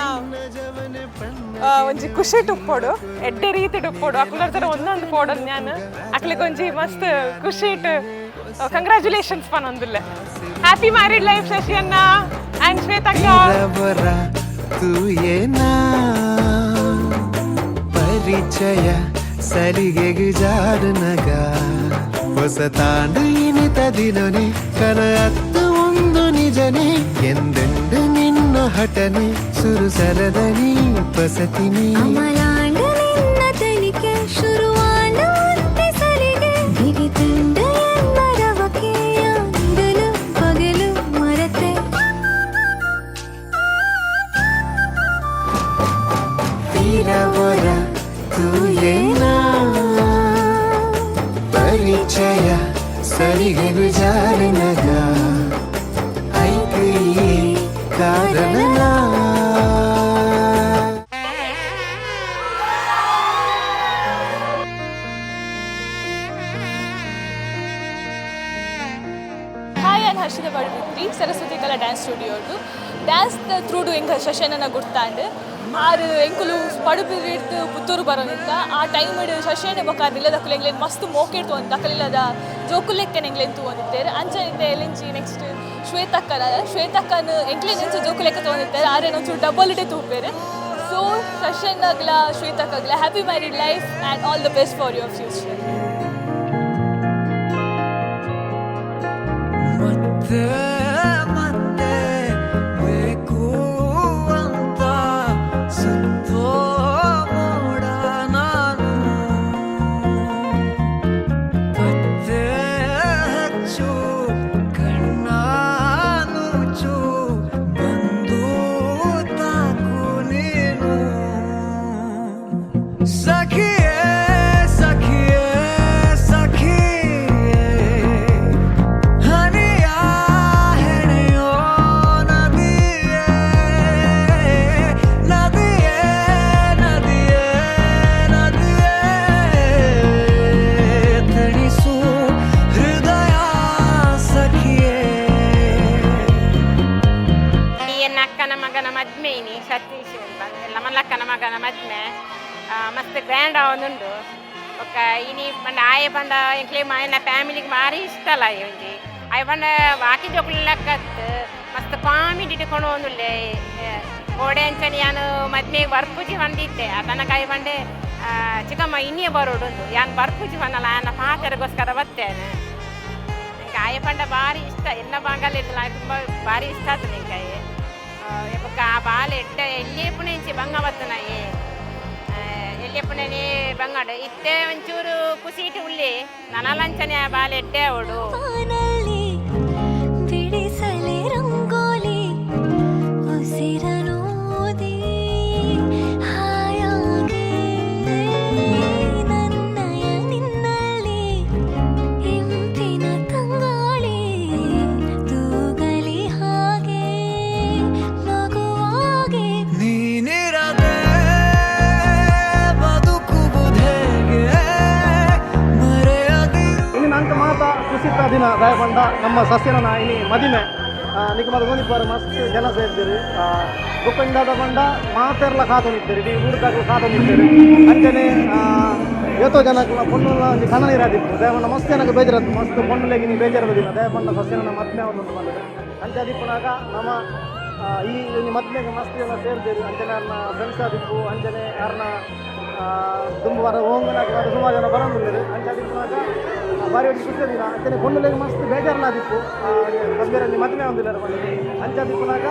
ಒಂಜಿ ಖುಷಿ ಟುಪ್ಪೋಡು ಎಡ್ಡೆ ರೀತಿ ಟುಪ್ಪೋಡು ಅಕ್ಕುಲರ್ ಜನ ಒಂದೊಂದು ಪೋಡೋದು ನಾನು ಅಕ್ಲಿಗೆ ಒಂಜಿ ಮಸ್ತ್ ಖುಷಿ ಇಟ್ಟು ಕಂಗ್ರ್ಯಾಚುಲೇಷನ್ಸ್ ಪನೊಂದುಲ್ಲೆ ಹ್ಯಾಪಿ ಮ್ಯಾರಿಡ್ ಲೈಫ್ ಶಶಿ ಅಣ್ಣ ಆ್ಯಂಡ್ ಶ್ವೇತಕ್ಕ ತೂಯೇನಾ ಪರಿಚಯ ಸಲಿಗೆಗೆ ಜಾರನಗ ಹೊಸತಾಂಡ ಎನಿತದಿನೊನೆ ಕನತ್ತ ಒಂದು ನಿಜನೆ ಎಂದೆಂದು ನಿನ್ನ ಹಟನೆ ಸುರುಸರದನಿ ಪಸತಿನಿ ಅಮಲಾಂಡ ನಿನ್ನ ತಲಿಕೆ ಶುರುವಾಂಡ ಒಂತೆ ಸಲಿಗೆ ಬಿಗಿತುಂಡ ಎನ್ನರವಕೆಯ ಇರಲು ಪಗಲು ಮರತೆ ತೀರವರ ತೂಯೇನ ಪರಿಚಯ ಸಲಿಗೆಗೆ ಜಾರನಗ ಐಕೈ ಕಾರಣನಾ. ಹಾಯ್ ನಾನು ಹರ್ಷಿತ ಬಡಬಿತ್ರಿ ಸರಸ್ವತಿ ಕಲಾ ಡ್ಯಾನ್ಸ್ ಸ್ಟುಡಿಯೋಡು ಡ್ಯಾನ್ಸ್ ಥ್ರೂಡು ಎಂಕ ಶಶನನ ಗುರ್ತಾಂಡು ಆರು ಎಂಕುಲು ಪಡುಪು ಇಡ್ತು ಪುತ್ತೂರು ಬರೋದಿತ್ತ ಆ ಟೈಮ್ ಇಡು ಶಶೇನೆ ಬೊಕ್ಕಾರ್ದು ಇಲ್ಲದ ಎಂಗ್ಲೇನು ಮಸ್ತ್ ಮೋಕಿಡ್ತು ಅಂತ ಅಕ್ಕಲಿಲ್ಲದ ಜೋಕುಲೆಕ್ಕನ ಎಂಗ್ಲೇನು ತಗೊಂಡಿದ್ದೇವೆ ಅಂಚೆ ಎಲ್ಲಿಂಚಿ ನೆಕ್ಸ್ಟ್ ಶ್ವೇತಕ್ಕನ ಎಂಕ್ಲೇನು ಎಂಚ ಜೋಕುಲೆಕ್ಕ ತಗೊಂಡಿದ್ದಾರೆ ಆರೇನೊಂಚು ಡಬಲ್ ಇಡೇ ತೂಪೇರು ಸೊ ಶಶನ್ ಶ್ವೇತಕ್ಕಾಗಲ happy married life and all the best for your future. ಮಸ್ತ್ ಗ್ರ್ಯಾಂಡ್ ಆವೊಂದುಂಡು ಬೊಕ್ಕ ಇನಿ ಪಂಡ ಆಯೆ ಪಂಡ ಎಂಕ್ಲೆ ಮಾಯನ ಫ್ಯಾಮಿಲಿಗೆ ಭಾರಿ ಇಷ್ಟ ಅಲ್ಲ ಒಂಜಿ ಆಯೆ ಪಂಡ ವಾಕಿ ಜೋಕುಲು ಲೆಕ್ಕತ್ತು ಮಸ್ತ್ ಕಾಮಿಡಿ ಇಟ್ಕೊಂಡು ಒಂದುಲ್ಲೆ ಗೋಡೆ ಅಂಚನೆ ಯಾನು ಮದ್ಮೆಗೆ ಬರ್ಪುಜಿ ಹೊಂದಿದ್ದೆ ತನಕ ಆಯೆ ಪಂಡೆ ಚಿಕ್ಕಮ್ಮ ಇನ್ನೇ ಬರೋಡುಂದು ಯಾನು ಬರ್ಪುಜಿ ಹೊನ್ನಲ್ಲ ಆಯನ ಪಾತೆರಗೋಸ್ಕರ ಬರ್ತೇನೆ ನಂಗೆ ಆಯೆ ಪಂಡ ಭಾರಿ ಇಷ್ಟ ಎನ್ನ ಬಾಂಗಲ್ ಇರಲಿಲ್ಲ ತುಂಬ ಭಾರಿ ಇಷ್ಟ ಆಯ್ತು ನಿಂಗೆ ಬೊಕ್ಕ ಆ ಬಾಲೆ ಎಡ್ಡ ಎಲ್ಲಿ ಪುಣೆ ಇಂಚಿ ಬಂಗ ಬತ್ತನಾಯಿ ಎಲ್ಲಿಯಪ್ಪನೇ ಬಂಗಾಡು ಇತ್ತೆ ಒಂಚೂರು ಕುಸೀಟಿ ಉಳ್ಳಿ ನನಲಂಚನೆ ಬಾಲೆ ಎಡ್ಡೆ ಅವಡು ಬಿಡಿಸಲೆ ರಂಗೋಲಿ ಉಸಿರನೋದಿ ಹಾಯಾಗಿ ನನ್ನಯ ನಿನ್ನಲ್ಲಿ ಇಂಪಿನ ತಂಗಾಳಿ ತೂಗಲಿ ಹಾಗೆ ಖುಷಿತ ದಿನ ದಯಪಂಡ ನಮ್ಮ ಸಸ್ಯನ ನಾಯಿನಿ ಮದಿಮೆ ನಿಗಮದ ಗೋನಿಪಾರ ಮಸ್ತ್ ಜನ ಸೇರ್ತೀರಿ ಬುಕ್ಕಂಡದ ಬಂಡ ಮಾತೆರ್ಲ ಕಾತೊಂದಿದ್ದೀರಿ ಇಡೀ ಊರ್ದಾಗಲು ಕಾತೊಂದಿದ್ದೀರಿ ಅಂಚನೆ ಏತೋ ಜನಕ್ಕೆ ಪೊಣ್ಣು ಕಣ ನೀರಾದಿತ್ತು ದಯಪಂಡ ಮಸ್ತ್ ಜನಕ್ಕೆ ಬೇಜಾರದ್ದು ಮಸ್ತ್ ಪೊಣ್ಣುಲೆಗೆ ನೀವು ಬೇಜಾರದ ದಿನ ದಯಪಂಡ ಸಸ್ಯನ ಮತ್ತೆ ಒಂದು ಬಂದಿದೆ ಅಂಚೆ ಅದಿಪ್ಪನಾಗ ನಮ್ಮ ಈ ಮದ್ಮೆಗೆ ಮಸ್ತ್ ಜನ ಸೇರ್ತೀರಿ ಅಂಚನೆ ಅವ್ರನ್ನ ಫ್ರೆಂಡ್ಸ್ ಆದಿಪ್ಪು ಅಂಚನೆ ಅವ್ರನ್ನ ತುಂಬ ವಾರ ಹೋಗನಾಗ ಸುಮಾರು ಜನ ಬರೋದಿಲ್ಲ ಅಂಚೆ ಅದಿಪ್ಪನಾಗ ಬಾರಿ ಒಂದು ಖುಷಿ ದಿನ ಅಂಚನೆ ಪೊಣ್ಣುಲೆಗೆ ಮಸ್ತ್ ಬೇಜಾರಲಾದಿತ್ತು ಕಬ್ಬಿರಲ್ಲಿ ಮದುವೆ ಒಂದಿಲ್ಲ ಬಂದಿದೆ ಅಂಚೆ ಅದಿಪ್ಪನಾಗ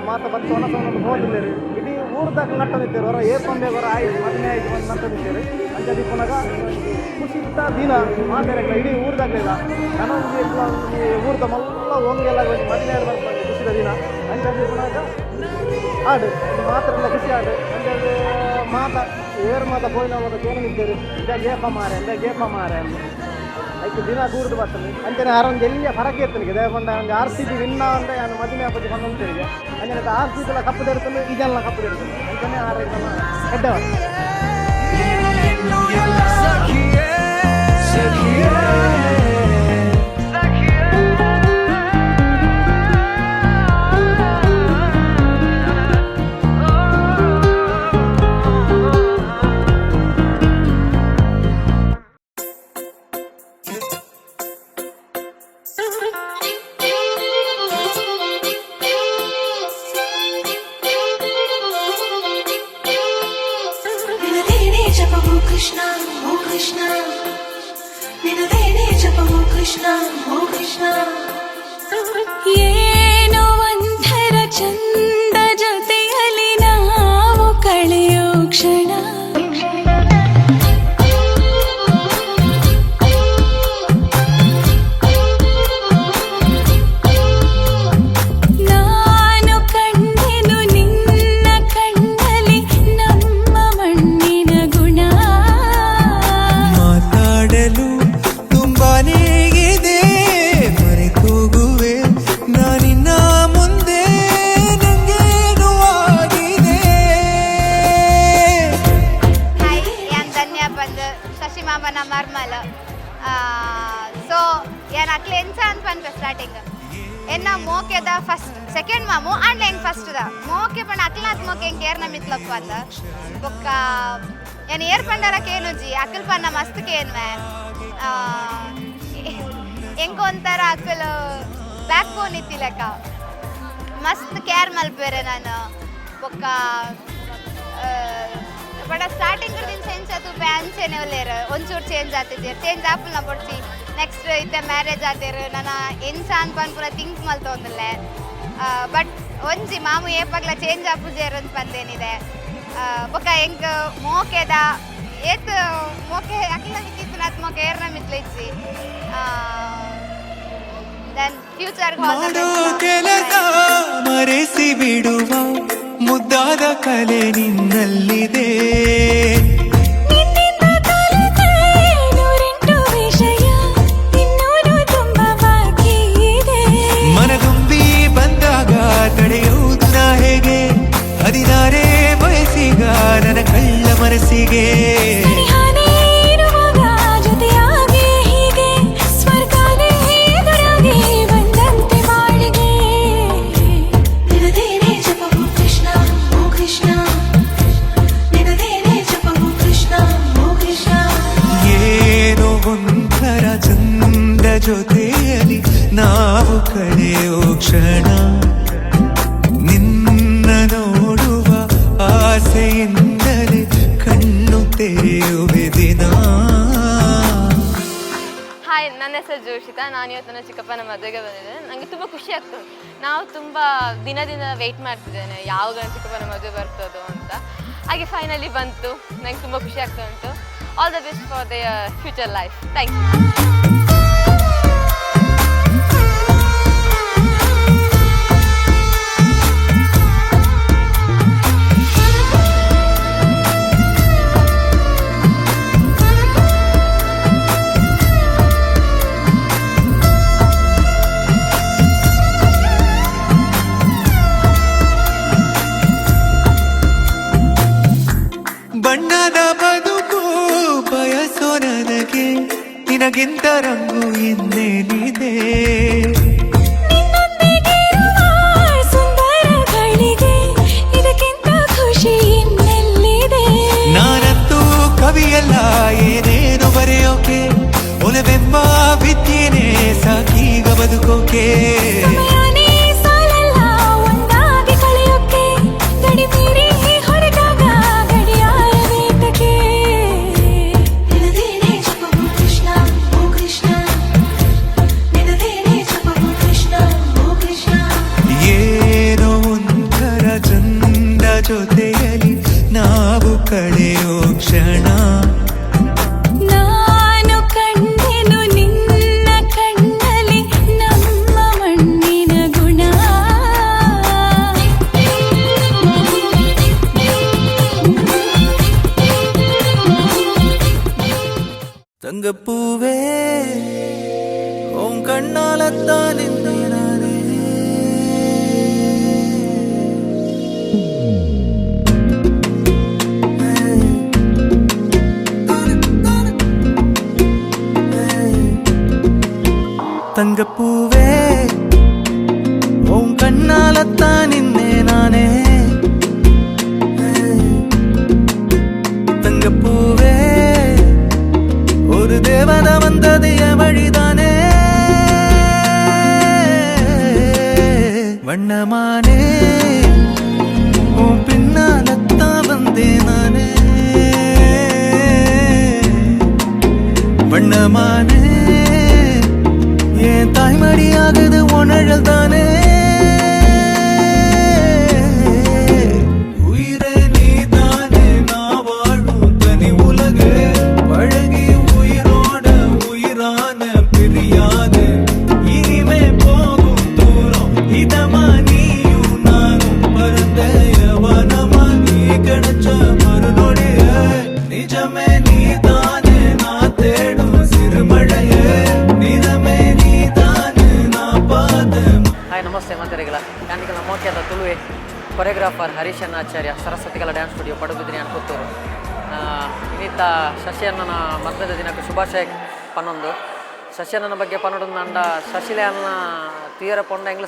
ಮಾತ ಬಂತು ಒಣಸವನ್ನು ಹೋಗಿದ್ದೀರಿ ಇಡೀ ಊರ್ದಾಗ ನಟ್ಟನಿದ್ದೀರಿ ಹೊರ ಏರ್ಕೊಂಡೆ ಹೊರ ಆಯ್ತು ಮದುವೆ ಆಯ್ತು ಬಂದು ನಟ್ಟನಿದ್ದೀರಿ ಅಂಚೆ ಅದಿಪ್ಪನಾಗ ಖುಷಿತ ದಿನ ಮಾತಾಡಿಲ್ಲ ಇಡೀ ಊರ್ದಾಗಲಿಲ್ಲ ನನಗೆ ಊರ್ದ ಮಲ್ಲ ಹೋಗಿಲ್ಲ ಮದುವೆ ಆಡಿ ಬಂದು ಖುಷಿದ ದಿನ ಅಂಚೆ ಅದಿಪ್ಪನಾಗ ಆಡು ಮಾತ್ರ ಖುಷಿ ಆಡು ಅಂಚೆ ಮಾತ ಏರ್ ಮಾತ ಪೋಯಿನ ಕೇಳಿದ್ದೀರಿ ಇದೇ ಗೇಪ ಮಾರೆ ಅಂತ ಅದಕ್ಕೆ ದಿನ ಕೂರ್ದು ಬರ್ತದೆ ಅಂಚನೆ ಆರೊಂದು ಎಲ್ಲಿಯ ಫರಕ್ಕೆ ಇರ್ತನಿಗೆ ದಯಪಂಡ ಒಂದು RCB ವಿನ್ನ ಅಂತ ನಾನು ಮದುವೆ ಹಬ್ಬಕ್ಕೆ ಬಂದಂತಿರಿಗೆ ಅಂಚನೆ RCB ಎಲ್ಲ ಕಪ್ಪು ತೆರ್ತದೆ ಇದೆಲ್ಲ ಕಪ್ಪು ತೆರ್ತದೆ ಅಂಚನೆ ಆರೋಗ್ಯ ಹೆಡ್ಡವ ಏನೋ ಒಂಥರ ಚಂದ ಜೊತೆಯಲ್ಲಿ ನಾವು ಕಳೆಯೋ ಕ್ಷಣ ನಾನು ಕಂಡೆನು ನಿನ್ನ ಕಣ್ಣಲ್ಲಿ ನಮ್ಮ ಮಣ್ಣಿನ ಗುಣ ಮಾತಾಡಲು ತುಂಬಾನೇ ಇದೆ ಮರೆತೋಗುವೆ ನಾನಿನ್ನ ಮುಂದೆ ನಂಗೇನು ಆಗಿದೆ ಹಾಯ್ ಯಾನ್ ಧನ್ಯ ಬಂದು ಶಶಿ ಮಾಮನ ಮರ್ಮಲ ಸೊ ಯಾನ್ ಅಕ್ಲೆ ಎಂಚ ಅಂತ ಪನ್ಪೆ ಸ್ಟಾರ್ಟಿಂಗ್ ಎನ್ನ ಮೋಕೆದ ಫಸ್ಟ್ ಸೆಕೆಂಡ್ ಮಾಮು ಅಂಡ್ ಹೆಂಗ್ ಫಸ್ಟ್ ದ ಮೋಕೆ ಪಂಡ ಅಕ್ಲಾತ್ ಮೋಕೆ ಹೆಂಗೆ ಏರ್ನ ಮಿತ್ಲಪ್ಪ ಅಂದ ಬೊಕ್ಕ ಯಾನ್ ಏರ್ ಪಂಡರಕ್ಕೆ ಏನುಜಿ ಅಕ್ಕಲ್ ಪನ್ನ ಮಸ್ತ್ ಕೇನ್ವೆ ಹೆಂಗ ಒಂಥರ ಅಕ್ಕಲು ಬ್ಯಾಕ್ ಬೋನ್ ಇತ್ತಿಲಕ್ಕ ಮಸ್ತ್ ಕೇರ್ ಮಲ್ಪೇರೆ ನಾನು ಬೊಕ್ಕ ಬಡ ಸ್ಟಾರ್ಟಿಂಗ್ ದಿನ ಚೇಂಜ್ ಆಯ್ತು ಅಂಚೆನೆ ಒಲ್ಲೇರು ಒಂಚೂರು ಚೇಂಜ್ ಆಗ್ತಿದ್ದೀರಿ ಚೇಂಜ್ ಆಪಲ್ನ ಕೊಡ್ಸಿ ನೆಕ್ಸ್ಟ್ ಇತ್ತೆ ಮ್ಯಾರೇಜ್ ಆದಿರು ನಾನು ಎಂಚ ಅನ್ಪನ್ ಪೂರ ಥಿಂಕ್ ಮಲ್ತೊಂದಿಲ್ಲೆ ಬಟ್ ಒಂಜಿ ಮಾಮು ಏಪಾಗ್ಲ ಚೇಂಜ್ ಆಪುಜೇರು ಅಂತ ಬಂದೇನಿದೆ ಬೊಕ್ಕ ಹೆಂಗ ಮೋಕೆದ ಏತ್ ಮೋಕೆ ಅಕ್ಲ ಮಿತ್ತಿತ್ತು ನಾತ್ ಮೋಕೆ ಏರ್ನ ಮಿತ್ಲಿಚ್ಚಿ ದೆನ್ ಫ್ಯೂಚರ್ ಮರೆಸಿ ಬಿಡುವ ಮುದ್ದಾದ ಕಲೆ ನಿನ್ನಲ್ಲಿದೆ ಮನದುಂಬಿ ಬಂದಾಗ ತಡೆಯುವುದು ನಾ ಹೇಗೆ ಹದಿನಾರೇ ವಯಸ್ಸಿಗ ನನ್ನ ಕಳ್ಳ ಮನಸ್ಸಿಗೆ ಏನೋ ಒಂಥರ ಚಂದ ಜೊತೆಯಲ್ಲಿ ನಾವು ಕಳೆಯೋ ಕ್ಷಣ ನಿನ್ನ ನೋಡುವ ಆಸೆಯಿಂದಲೇ ಕಣ್ಣು ತೆರೆಯುವೆ ದಿನ. ಹಾಯ್, ನನ್ನ ಹೆಸರು ಜೋಶಿತಾ. ನಾನು ಇವತ್ತು ನನ್ನ ಚಿಕ್ಕಪ್ಪನ ಮದುವೆಗೆ ಬಂದಿದ್ದೇನೆ. ನನಗೆ ತುಂಬ ಖುಷಿ ಆಗ್ತದೆ. ನಾವು ತುಂಬ ದಿನ ವೆಯ್ಟ್ ಮಾಡ್ತಿದ್ದೇನೆ ಯಾವಾಗ ಚಿಕ್ಕಪ್ಪನ ಮದುವೆ ಬರ್ತದೋ ಅಂತ. ಹಾಗೆ ಫೈನಲಿ ಬಂತು. ನನಗೆ ತುಂಬ ಖುಷಿ ಆಗ್ತಾ ಉಂಟು. All the best for the future life. Thank you. ಬಣ್ಣದ ಬದುಕು ಬಯಸೋ ನನಗೆ ನಿನಗಿಂತ ರಂಗು ಇನ್ನೇನಿದೆ ನಾನಂತೂ ಕವಿಯಲ್ಲ ಏನೇನು ಬರೆಯೋಕೆ ಒಲವೆಂಬ ವಿದ್ಯೆನೇ ಸಾಕೀಗ ಬದುಕೋಕೆ ಏನೋ ಒಂಥರ ಚಂದ ಜೊತೆಯಲ್ಲಿ ನಾವು ಕಳೆಯೋ ಕ್ಷಣ ನಾನು ಕಂಡೆನು ನಿನ್ನ ಕಣ್ಣಲ್ಲಿ ನಮ್ಮ ಮಣ್ಣಿನ ಗುಣ ತಂಗಪ್ಪೂವೇ ಓಂ ಕಣ್ಣಾಲತ್ತ ನಿನ್ನೆ ನಾನೇ ತಂಗಪ್ಪೂವೇ ಓಂ ಕಣ್ಣಾಲತ್ತ ನಿನ್ನೆ ನಾನೇ தங்கப்பூவே ஒரு தேவதை வந்தது என் வழிதானே வண்ணமானே உன் பின்னாலத்தான் வந்தேன் நானே வண்ணமானே என் தாய்மடியாகுது உணழல் தானே உயிரே நீதானே நான் வாழும் தனி உலகு பழகி உயிரோட உயிரான பிரியாது இனிமே போகும் தூரம் இதமா நீயும் நானும் பரந்த யவனமா நீ கிடைச்ச மறுநொடிய நிஜமே நீதானே நான் தேடும் சிறுமழையே நிறமே நீதானே நான் பாத. ಹಾಯ್ ನಮಸ್ತೆ ಮಾತೆರೆಗಳ ಯಾನಿಕಲ ಮೋಕ್ಯದ ತುಳುವೆ ಕೊರಿಯೋಗ್ರಾಫರ್ ಹರೀಶ್ ಅಣ್ಣಾಚಾರ್ಯ ಸರಸ್ವತಿ ಕಲಾ ಡ್ಯಾನ್ಸ್ ಸ್ಟುಡಿಯೋ ಪಡುಬಿದ್ರಿ ಅಂತ ಪುತ್ತೂರು ಇನ್ನಿತ್ತ ಶಶಿಯಣ್ಣನ ಮದುವೆದ ದಿನಕ್ಕೆ ಶುಭಾಶಯ ಪನ್ನೊಂದು ಶಶಿಯಣ್ಣನ ಬಗ್ಗೆ ಪನ್ನೊಂದು ಅಂಡ ಶಶಿಲೆ ಅನ್ನ ತೀರ ಪೊಂಡ ಎಂಗ್ಲ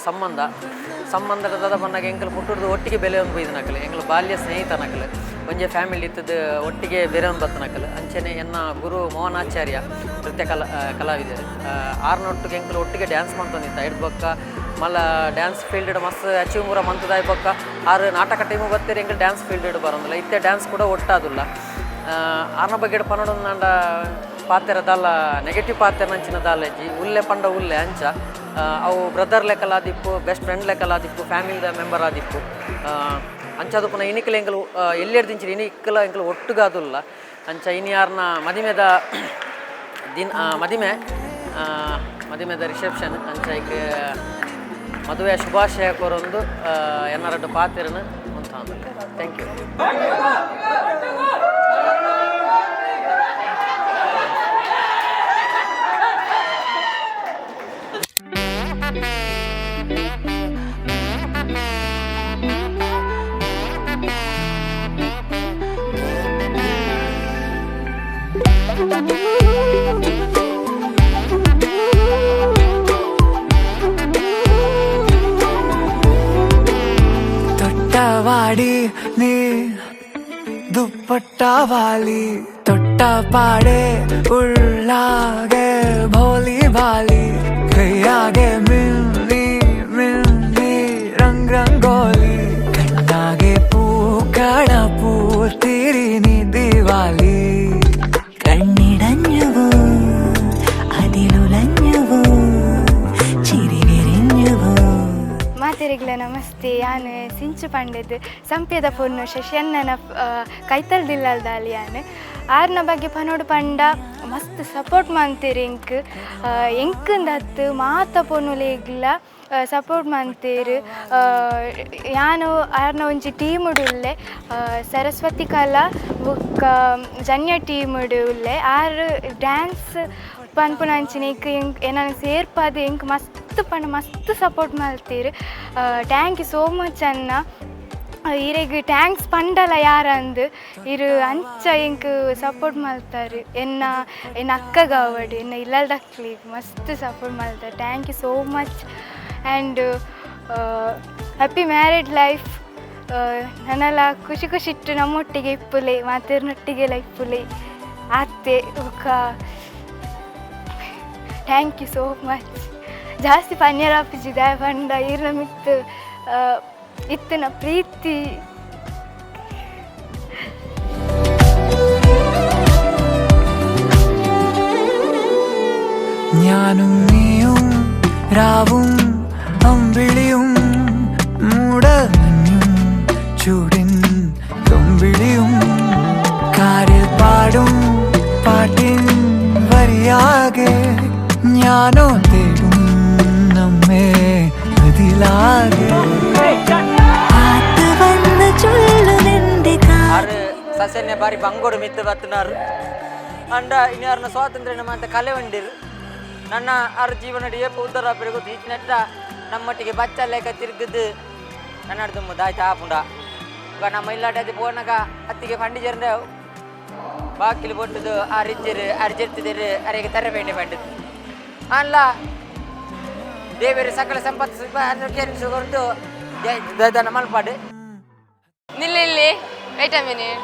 ಸಂಬಂಧದ ಬಂದಾಗ ಎಂಕಲು ಪುಟ್ಟುಡ್ದು ಒಟ್ಟಿಗೆ ಬೆಲೆ ಒಂದು ಬೈದನಕಲು ಎಂಗ್ಲ ಬಾಲ್ಯ ಸ್ನೇಹಿತನಕಲು ಒಂಜೆ ಫ್ಯಾಮಿಲಿ ಇತ್ತದ ಒಟ್ಟಿಗೆ ಬೇರೆ ಒಂದು ಬತ್ತನಕಲು ಅಂಚೆನೆ ಎನ್ನ ಗುರು ಮೋಹನಾಚಾರ್ಯ ನೃತ್ಯ ಕಲಾವಿದರು ಆರ್ನೊಟ್ಟಿಗೆ ಎಂಕಲು ಒಟ್ಟಿಗೆ ಡ್ಯಾನ್ಸ್ ಮಾಡ್ತಂದಿತ್ತ ಹಿಡ್ದು ಬೊಕ್ಕ ಮಲ್ಲ ಡ್ಯಾನ್ಸ್ ಫೀಲ್ಡ್ ಮಸ್ತ್ ಅಚೀವ್ ಮೂರ ಮಂತದಾಯ ಬೊಕ್ಕ ಆರು ನಾಟಕ ಟೀಮು ಬರ್ತೀರಿ ಎಂಕಲು ಡ್ಯಾನ್ಸ್ ಫೀಲ್ಡ್ ಬರೋದಿಲ್ಲ ಇತ್ತೆ ಡ್ಯಾನ್ಸ್ ಕೂಡ ಒಟ್ಟಾದಿಲ್ಲ ಆರ್ನ ಬಗ್ಗೆ ಪನ್ನೊಂದು ನಂಡ ಪಾತೆರ ದಾಲ ನೆಗೆಟಿವ್ ಪಾತೆರ ನಂಚಿನ ದಾಲಜಿ ಉಲ್ಲೆ ಪಂಡ ಉಲ್ಲೆ ಅಂಚ ಅವು ಬ್ರದರ್ ಲೆಕ್ಕಲ ಆದಿಪ್ಪು ಬೆಸ್ಟ್ ಫ್ರೆಂಡ್ ಲೆಕ್ಕಲ ಆದಿಪ್ಪು ಫ್ಯಾಮಿಲಿದ ಮೆಂಬರ್ ಆದಿಪ್ಪು ಅಂಚದು ಪುನಃ ಇನಿಕಲ ಎಂಕಲು ಎಲ್ಲಿ ಹಿಡ್ದಿಂಚಿರಿ ಇನಿಕಲ ಎಂಕಲು ಒಟ್ಟುಗಾದಿಲ್ಲ ಅಂಚ ಇನಿಯಾರ್ನ ಮದಿಮೆದ ಮದಿಮೆದ ರಿಸೆಪ್ಷನ್ ಅಂಚ ಈಗ ಮದುವೆಯ ಶುಭಾಶಯ ಕೋರೊಂದು ಎನ್ನರಡ್ಡು ಪಾತೆರನು ಅಂತ ಥ್ಯಾಂಕ್ ಯು. ತೊಟ್ಟವಾಡಿ ನೀ ದುಪ್ಪಟ್ಟವಾಲಿ ತೊಟ್ಟ ಪಾಡೆ ಉಳ್ಳಾಗೆ ಭೋಲಿ ಬಾಲಿ ಕೈಯಾಗೆ ಮಿಲ್ನಿ ಮಿಲ್ನಿ ರಂಗ್ ರಂಗೋಲಿ ಕಣ್ಣಾಗೆ പൂക്കട പൂർത്തിരി നീ ദിവാലി കണ്ണിടഞ്ഞവോ അതിലുലഞ്ഞവോ ചിരി വിരിഞ്ഞവോ. ಮಾತೆರೆಗ್ಲ ನಮಸ್ತೆ ಯಾನು ಸಿಂಚು ಪಂಡದು ಸಂಪ್ಯದ ಪೊನ್ನು ಶಶಿಯಣ್ಣನ ಕೈತಲ್ದಿಲ್ಲದಾಲಿ ಯಾನು ಆರ್ನ ಬಗ್ಗೆ ಪನೋಡು ಪಂಡ ಮಸ್ತ್ ಸಪೋರ್ಟ್ ಮಾಡ್ತೀರಿ ಎಂಕಂದತ್ತು ಮಾತ ಪೊನ್ನುಲೆಗ್ಲ ಸಪೋರ್ಟ್ ಮಾಡ್ತೀರು ಯಾನು ಆರ್ನ ಒಂಜಿ ಟೀಮುಡು ಉಲ್ಲೆ ಸರಸ್ವತಿ ಕಲಾ ಬುಕ್ಕ ಜನ್ಯ ಟೀಮುಡು ಉಲ್ಲೆ ಆರು ಡ್ಯಾನ್ಸ್ ಪನ್ಪುನಂಚಿನ ಏನಾನು ಸೇರ್ಪಾದು ಎಂಕ್ ಮಸ್ತ್ ಪಂಡ ಮಸ್ತ್ ಸಪೋರ್ಟ್ ಮಾಡ್ತೀರಿ ಥ್ಯಾಂಕ್ ಯು ಸೋ ಮಚ್ ಅನ್ನ ಇರೆಗ್ ಟ್ಯಾಂಕ್ಸ್ ಪಂಡಲ ಯಾರಂದು ಇರು ಅಂಚ ಎಂಕ್ ಸಪೋರ್ಟ್ ಮಾಡ್ತಾರೆ ಎನ್ನ ಅಕ್ಕಗ ಅವಡು ಎನ್ನ ಇಲ್ಲದಕ್ಲಿಗೆ ಮಸ್ತ್ ಸಪೋರ್ಟ್ ಮಾಡ್ತಾರೆ. Thank you so much and happy married life. ನನ್ನೆಲ್ಲ ಖುಷಿ ಖುಷಿ ಇಟ್ಟು ನಮ್ಮೊಟ್ಟಿಗೆ ಇಪ್ಪುಲೆ ಮಾತೇರ್ನೊಟ್ಟಿಗೆಲ್ಲ ಇಪ್ಪುಲೆ ಅತ್ತೆ ಒಕ್ಕ. Thank you so much. ಜಾಸ್ತಿ ಪನ್ಯರ ಆಪಿಸಿದೆ ಪಂಡ ಇರ್ನ ಮಿತ್ತು ಇತ್ತಿನ ಪ್ರೀತಿ. ഞാനും നീയും രാവും അമ്പിളിയും മൂടമഞ്ഞും ചൂടിൻ തുമ്പിളിയും കാരിൽ പാടും പാട്ടിൻ വരിയാകെ ഞാനോ തേടും നമ്മെ അതിലാകെ. ಸಸ್ಯನ್ನೇ ಬಾರಿ ಬಂಗೋಡು ಮಿತ್ತು ಬತ್ತನಾರು ಅಂಡ ಇನ್ಯಾರನ್ನ ಸ್ವಾತಂತ್ರ್ಯ ಅಂತ ಕಲೆ ಉಂಡಿರು. ನನ್ನ ಆರು ಜೀವನ ಏಪ ಉದ್ದರ ಬೆಳಗು ಈಚಿನಟ್ಟ ನಮ್ಮೊಟ್ಟಿಗೆ ಬಚ್ಚಲ್ಲೇಕ ತಿರುಗಿದ್ದು ನನ್ನ ತುಂಬ ದಾಯ್ತು ಆಪುಂಡ. ಈಗ ನಮ್ಮ ಇಲ್ಲಾಟದಿ ಪೋನಾಗ ಹತ್ತಿಗೆ ಪಂಡಿಜರ್ರೆ ಬಾಕಿಲು ಬೊಟ್ಟದು ಆ ರಿಜ್ಜರು ಅರ್ಜಿರ್ತಿದ್ದೀರಿ ಅರೆಗೆ ತರಬೇಂಡೆ ಪಂಡಿದ್ದು ಅಲ್ಲ ದೇವರು ಸಕಲ ಸಂಪತ್ತು ಹೊರತು ದನ ಮಲ್ಪಾಡು. ನಿಲ್ಲಿ ವೆಯ್ಟ್ ಅ ಮಿನಿಟ್.